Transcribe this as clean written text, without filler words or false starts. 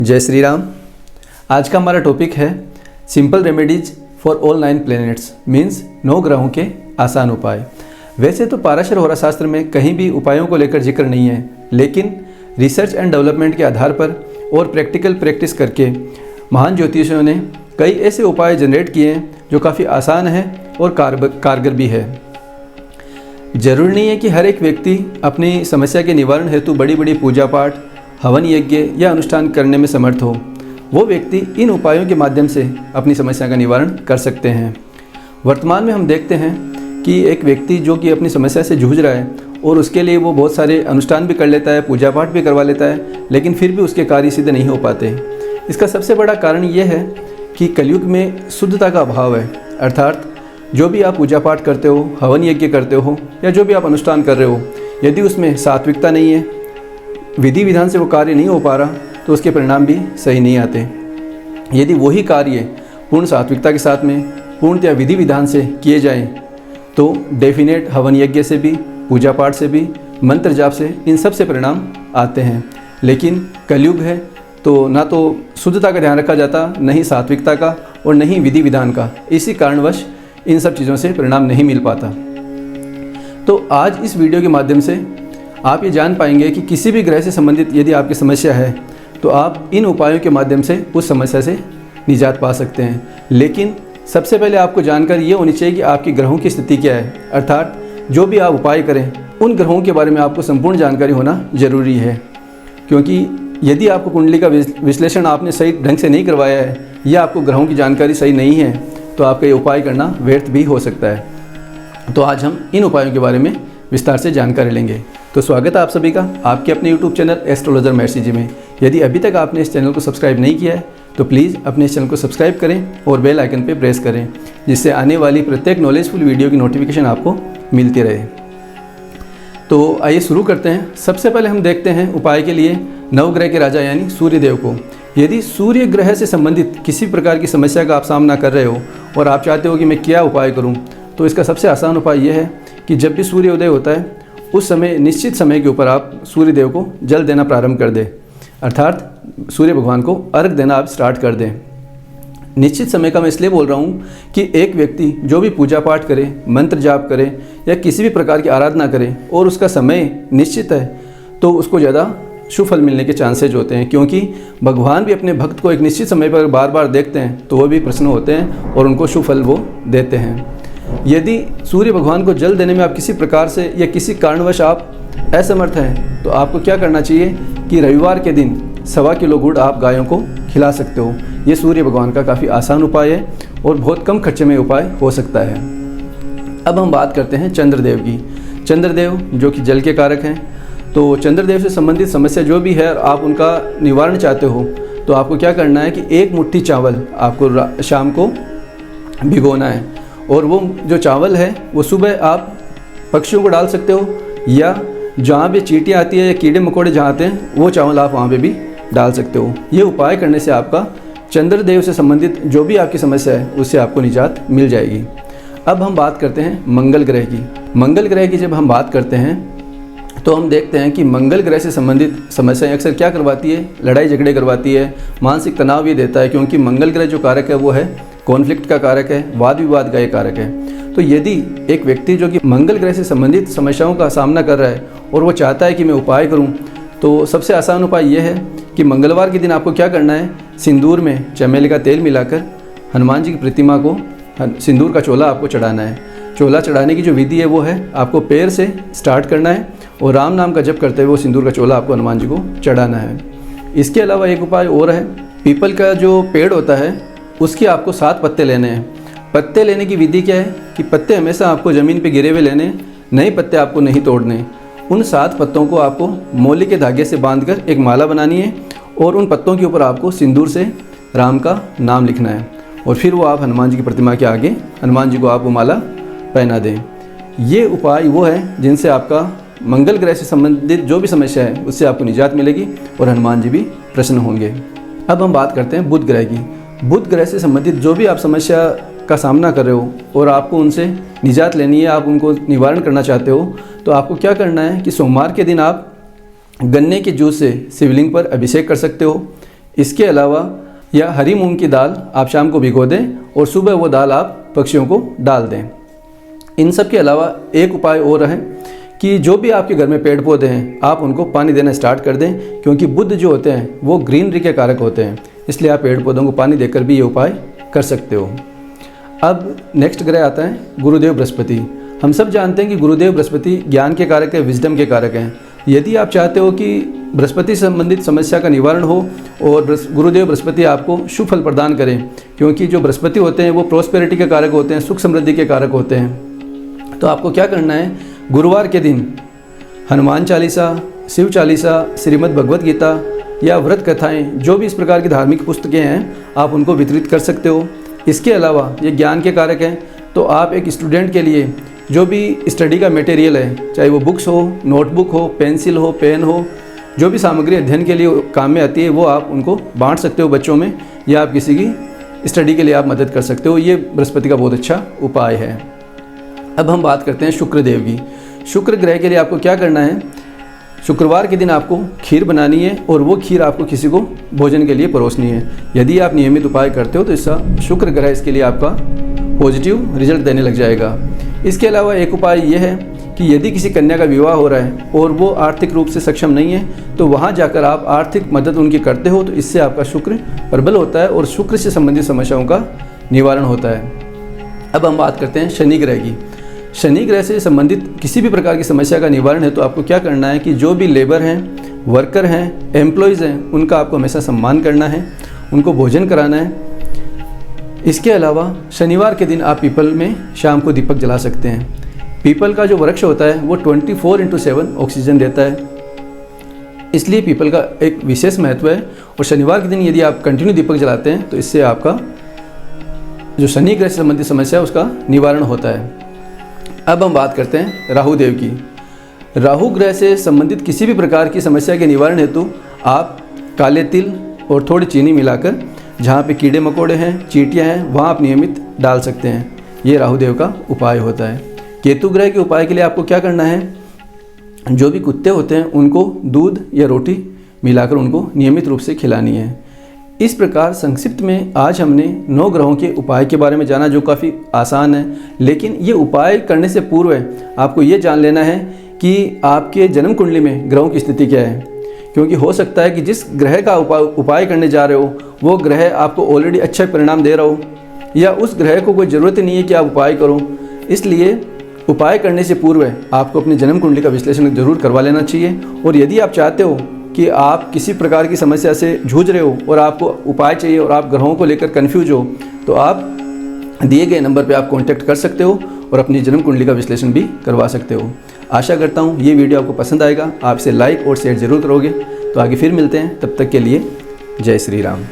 जय श्री राम। आज का हमारा टॉपिक है simple remedies for all 9 planets means 9 ग्रहों के आसान उपाय। वैसे तो पाराशर होरा शास्त्र में कहीं भी उपायों को लेकर जिक्र नहीं है, लेकिन रिसर्च एंड डेवलपमेंट के आधार पर और प्रैक्टिकल प्रैक्टिस करके महान ज्योतिषियों ने कई ऐसे उपाय जनरेट किए हैं जो काफ़ी आसान है और कारगर भी है। जरूरी नहीं है कि हर एक व्यक्ति अपनी समस्या के निवारण हेतु बड़ी बड़ी पूजा पाठ, हवन यज्ञ या अनुष्ठान करने में समर्थ हो। वो व्यक्ति इन उपायों के माध्यम से अपनी समस्या का निवारण कर सकते हैं। वर्तमान में हम देखते हैं कि एक व्यक्ति जो कि अपनी समस्या से जूझ रहा है और उसके लिए वो बहुत सारे अनुष्ठान भी कर लेता है, पूजा पाठ भी करवा लेता है, लेकिन फिर भी उसके कार्य सिद्ध नहीं हो पाते। इसका सबसे बड़ा कारण ये है कि कलयुग में शुद्धता का अभाव है। अर्थात जो भी आप पूजा पाठ करते हो, हवन यज्ञ करते हो या जो भी आप अनुष्ठान कर रहे हो, यदि उसमें सात्विकता नहीं है, विधि विधान से वो कार्य नहीं हो पा रहा, तो उसके परिणाम भी सही नहीं आते। यदि वही कार्य पूर्ण सात्विकता के साथ में पूर्णतया विधि विधान से किए जाएं, तो डेफिनेट हवन यज्ञ से भी, पूजा पाठ से भी, मंत्र जाप से, इन सब से परिणाम आते हैं। लेकिन कलयुग है तो ना तो शुद्धता का ध्यान रखा जाता, न ही सात्विकता का और न ही विधि विधान का। इसी कारणवश इन सब चीज़ों से परिणाम नहीं मिल पाता। तो आज इस वीडियो के माध्यम से आप ये जान पाएंगे कि किसी भी ग्रह से संबंधित यदि आपकी समस्या है तो आप इन उपायों के माध्यम से उस समस्या से निजात पा सकते हैं। लेकिन सबसे पहले आपको जानकारी ये होनी चाहिए कि आपकी ग्रहों की स्थिति क्या है। अर्थात जो भी आप उपाय करें उन ग्रहों के बारे में आपको संपूर्ण जानकारी होना जरूरी है, क्योंकि यदि आपको कुंडली का विश्लेषण आपने सही ढंग से नहीं करवाया है या आपको ग्रहों की जानकारी सही नहीं है तो आपका ये उपाय करना व्यर्थ भी हो सकता है। तो आज हम इन उपायों के बारे में विस्तार से जानकारी लेंगे। तो स्वागत है आप सभी का आपके अपने YouTube चैनल एस्ट्रोलॉजर महर्षि जी में। यदि अभी तक आपने इस चैनल को सब्सक्राइब नहीं किया है तो प्लीज़ अपने इस चैनल को सब्सक्राइब करें और बेल आइकन पर प्रेस करें, जिससे आने वाली प्रत्येक नॉलेजफुल वीडियो की नोटिफिकेशन आपको मिलती रहे। तो आइए शुरू करते हैं। सबसे पहले हम देखते हैं उपाय के लिए नवग्रह के राजा यानी सूर्यदेव को। यदि सूर्य ग्रह से संबंधित किसी प्रकार की समस्या का आप सामना कर रहे हो और आप चाहते हो कि मैं क्या उपाय करूं, तो इसका सबसे आसान उपाय यह है कि जब भी सूर्योदय होता है उस समय निश्चित समय के ऊपर आप सूर्यदेव को जल देना प्रारंभ कर दें। अर्थात सूर्य भगवान को अर्घ देना आप स्टार्ट कर दें। निश्चित समय का मैं इसलिए बोल रहा हूँ कि एक व्यक्ति जो भी पूजा पाठ करे, मंत्र जाप करे या किसी भी प्रकार की आराधना करे और उसका समय निश्चित है तो उसको ज़्यादा शुभ फल मिलने के चांसेज होते हैं, क्योंकि भगवान भी अपने भक्त को एक निश्चित समय पर बार बार देखते हैं तो वो भी प्रसन्न होते हैं और उनको शुभ फल वो देते हैं। यदि सूर्य भगवान को जल देने में आप किसी प्रकार से या किसी कारणवश आप असमर्थ हैं तो आपको क्या करना चाहिए कि रविवार के दिन 1.25 किलो गुड़ आप गायों को खिला सकते हो। ये सूर्य भगवान का काफ़ी आसान उपाय है और बहुत कम खर्चे में उपाय हो सकता है। अब हम बात करते हैं चंद्रदेव की। चंद्रदेव जो कि जल के कारक हैं, तो चंद्रदेव से संबंधित समस्या जो भी है और आप उनका निवारण चाहते हो तो आपको क्या करना है कि 1 मुट्ठी चावल आपको शाम को भिगोना है, और वो जो चावल है वो सुबह आप पक्षियों को डाल सकते हो या जहाँ भी चींटियाँ आती है या कीड़े मकोड़े जहाँ आते हैं वो चावल आप वहाँ पे भी डाल सकते हो। ये उपाय करने से आपका चंद्रदेव से संबंधित जो भी आपकी समस्या है उससे आपको निजात मिल जाएगी। अब हम बात करते हैं मंगल ग्रह की। मंगल ग्रह की जब हम बात करते हैं तो हम देखते हैं कि मंगल ग्रह से संबंधित समस्याएं अक्सर क्या करवाती है, लड़ाई झगड़े करवाती है, मानसिक तनाव भी देता है, क्योंकि मंगल ग्रह जो कारक है वो है कॉन्फ्लिक्ट का कारक है, वाद विवाद का ये कारक है। तो यदि एक व्यक्ति जो कि मंगल ग्रह से संबंधित समस्याओं का सामना कर रहा है और वो चाहता है कि मैं उपाय करूँ, तो सबसे आसान उपाय ये है कि मंगलवार के दिन आपको क्या करना है, सिंदूर में चमेली का तेल मिलाकर हनुमान जी की प्रतिमा को सिंदूर का चोला आपको चढ़ाना है। चोला चढ़ाने की जो विधि है वो है आपको पैर से स्टार्ट करना है और राम नाम का जप करते हुए वो सिंदूर का चोला आपको हनुमान जी को चढ़ाना है। इसके अलावा एक उपाय और है, पीपल का जो पेड़ होता है उसके आपको 7 पत्ते लेने हैं। पत्ते लेने की विधि क्या है कि पत्ते हमेशा आपको ज़मीन पे गिरे हुए लेने, नए पत्ते आपको नहीं तोड़ने। उन 7 पत्तों को आपको मोली के धागे से बांधकर एक माला बनानी है और उन पत्तों के ऊपर आपको सिंदूर से राम का नाम लिखना है और फिर वो आप हनुमान जी की प्रतिमा के आगे हनुमान जी को आप वो माला पहना दें। ये उपाय वो है जिनसे आपका मंगल ग्रह से संबंधित जो भी समस्या है उससे आपको निजात मिलेगी और हनुमान जी भी प्रसन्न होंगे। अब हम बात करते हैं बुध ग्रह की। बुध ग्रह से संबंधित जो भी आप समस्या का सामना कर रहे हो और आपको उनसे निजात लेनी है, आप उनको निवारण करना चाहते हो, तो आपको क्या करना है कि सोमवार के दिन आप गन्ने के जूस से शिवलिंग पर अभिषेक कर सकते हो इसके अलावा या हरी मूंग की दाल आप शाम को भिगो दें और सुबह वो दाल आप पक्षियों को डाल दें। इन सब के अलावा एक उपाय और है कि जो भी आपके घर में पेड़ पौधे हैं आप उनको पानी देना स्टार्ट कर दें, क्योंकि बुध जो होते हैं वो ग्रीनरी के कारक होते हैं, इसलिए आप पेड़ पौधों को पानी देकर भी ये उपाय कर सकते हो। अब नेक्स्ट ग्रह आता है गुरुदेव बृहस्पति। हम सब जानते हैं कि गुरुदेव बृहस्पति ज्ञान के कारक है, विजडम के कारक हैं। यदि आप चाहते हो कि बृहस्पति से संबंधित समस्या का निवारण हो और गुरुदेव बृहस्पति आपको शुभ फल प्रदान करें, क्योंकि जो बृहस्पति होते हैं वो प्रोस्पेरिटी के कारक होते हैं, सुख समृद्धि के कारक होते हैं, तो आपको क्या करना है, गुरुवार के दिन हनुमान चालीसा, शिव चालीसा, श्रीमद् भगवत गीता या व्रत कथाएं, जो भी इस प्रकार की धार्मिक पुस्तकें हैं आप उनको वितरित कर सकते हो। इसके अलावा ये ज्ञान के कारक हैं, तो आप एक स्टूडेंट के लिए जो भी स्टडी का मटेरियल है, चाहे वो बुक्स हो, नोटबुक हो, पेंसिल हो, पेन हो, जो भी सामग्री अध्ययन के लिए काम में आती है वो आप उनको बांट सकते हो बच्चों में, या आप किसी की स्टडी के लिए आप मदद कर सकते हो। ये बृहस्पति का बहुत अच्छा उपाय है। अब हम बात करते हैं शुक्र देव की। शुक्र ग्रह के लिए आपको क्या करना है, शुक्रवार के दिन आपको खीर बनानी है और वो खीर आपको किसी को भोजन के लिए परोसनी है। यदि आप नियमित उपाय करते हो तो इसका शुक्र ग्रह इसके लिए आपका पॉजिटिव रिजल्ट देने लग जाएगा। इसके अलावा एक उपाय ये है कि यदि किसी कन्या का विवाह हो रहा है और वो आर्थिक रूप से सक्षम नहीं है, तो वहाँ जाकर आप आर्थिक मदद उनकी करते हो, तो इससे आपका शुक्र प्रबल होता है और शुक्र से संबंधित समस्याओं का निवारण होता है। अब हम बात करते हैं शनि ग्रह की। शनि ग्रह से संबंधित किसी भी प्रकार की समस्या का निवारण है तो आपको क्या करना है कि जो भी लेबर हैं, वर्कर हैं, एम्प्लॉयज़ हैं, उनका आपको हमेशा सम्मान करना है, उनको भोजन कराना है। इसके अलावा शनिवार के दिन आप पीपल में शाम को दीपक जला सकते हैं। पीपल का जो वृक्ष होता है वो 24/7 ऑक्सीजन देता है, इसलिए पीपल का एक विशेष महत्व है। और शनिवार के दिन यदि आप कंटिन्यू दीपक जलाते हैं तो इससे आपका जो शनि ग्रह से संबंधित समस्या है उसका निवारण होता है। अब हम बात करते हैं राहु देव की। राहु ग्रह से संबंधित किसी भी प्रकार की समस्या के निवारण हेतु आप काले तिल और थोड़ी चीनी मिलाकर जहाँ पे कीड़े मकोड़े हैं, चींटियाँ हैं, वहाँ आप नियमित डाल सकते हैं। ये राहु देव का उपाय होता है। केतु ग्रह के उपाय के लिए आपको क्या करना है, जो भी कुत्ते होते हैं उनको दूध या रोटी मिलाकर उनको नियमित रूप से खिलानी है। इस प्रकार संक्षिप्त में आज हमने 9 ग्रहों के उपाय के बारे में जाना, जो काफ़ी आसान है, लेकिन ये उपाय करने से पूर्व आपको ये जान लेना है कि आपके जन्म कुंडली में ग्रहों की स्थिति क्या है, क्योंकि हो सकता है कि जिस ग्रह का उपाय करने जा रहे हो वो ग्रह आपको ऑलरेडी अच्छा परिणाम दे रहा हो, या उस ग्रह को कोई ज़रूरत नहीं है कि आप उपाय करो। इसलिए उपाय करने से पूर्व आपको अपनी जन्म कुंडली का विश्लेषण जरूर करवा लेना चाहिए। और यदि आप चाहते हो कि आप किसी प्रकार की समस्या से जूझ रहे हो और आपको उपाय चाहिए और आप ग्रहों को लेकर कन्फ्यूज हो, तो आप दिए गए नंबर पर आप कॉन्टैक्ट कर सकते हो और अपनी जन्म कुंडली का विश्लेषण भी करवा सकते हो। आशा करता हूँ ये वीडियो आपको पसंद आएगा, आप इसे लाइक और शेयर ज़रूर करोगे। तो आगे फिर मिलते हैं, तब तक के लिए जय श्री राम।